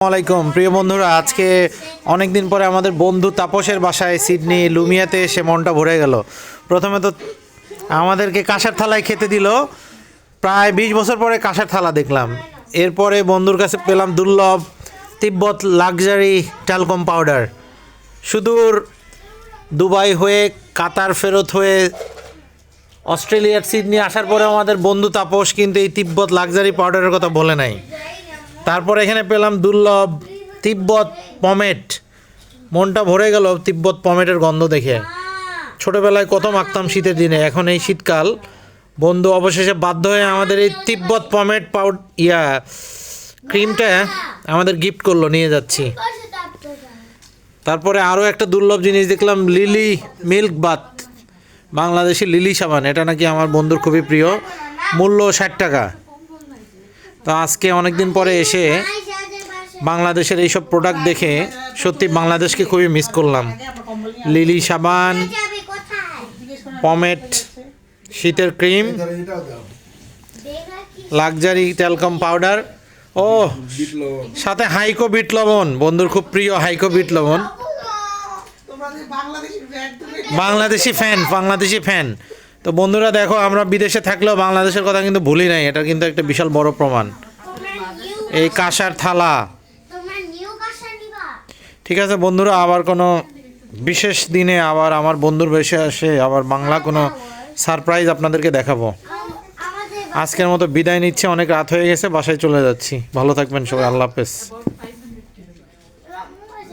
আসসালামাইকুম প্রিয় বন্ধুরা, আজকে অনেক দিন পরে আমাদের বন্ধু তাপসের বাসায় সিডনি লুমিয়াতে এসে মনটা ভরে গেল। প্রথমে তো আমাদেরকে কাঁসার থালায় খেতে দিল, প্রায় 20 বছর পরে কাঁসার থালা দেখলাম। এরপরে বন্ধুর কাছে পেলাম দুর্লভ তিব্বত লাক্সারি ট্যালকম পাউডার। সুদূর দুবাই হয়ে কাতার ফেরত হয়ে অস্ট্রেলিয়ার সিডনি আসার পরে আমাদের বন্ধু তাপস কিন্তু এই তিব্বত লাক্সারি পাউডারের কথা বলে নাই। তারপর এখানে পেলাম দুর্লভ তিব্বত পমেট। মনটা ভরে গেল তিব্বত পমেটের গন্ধ দেখে। ছোটোবেলায় কত মাখতাম শীতের দিনে, এখন এই শীতকাল বন্ধু অবশেষে বাধ্য হয়ে আমাদের এই তিব্বত পমেট ক্রিমটা আমাদের গিফট করলো, নিয়ে যাচ্ছি। তারপরে আরও একটা দুর্লভ জিনিস দেখলাম, Lily milk bath, Bangladeshi Lily সাবান। এটা নাকি আমার বন্ধুর খুবই প্রিয়, মূল্য 60 টাকা। তো আজকে অনেক দিন পরে এসে বাংলাদেশের এইসব প্রোডাক্ট দেখে সত্যি বাংলাদেশকে খুবই মিস করলাম। লিলি সাবান, পমেট, শীতের ক্রিম, লাক্সারি ট্যালকম পাউডার, ও সাথে হাইকো বিট লবণ, বন্ধুর খুব প্রিয় হাইকো বিট লবণ। বাংলাদেশি ফ্যান। তো বন্ধুরা দেখো, আমরা বিদেশে থাকলেও বাংলাদেশের কথা কিন্তু ভুলি নাই, এটা কিন্তু একটা বিশাল বড় প্রমাণ। এই কাঁসার থালা। ঠিক আছে বন্ধুরা, আবার কোনো বিশেষ দিনে আবার আমার বন্ধুর বেশে আসে আবার বাংলা কোনো সারপ্রাইজ আপনাদেরকে দেখাবো। আজকের মতো বিদায় নিচ্ছে, অনেক রাত হয়ে গেছে, বাসায় চলে যাচ্ছি। ভালো থাকবেন সবাই, আল্লাহ হাফেজ।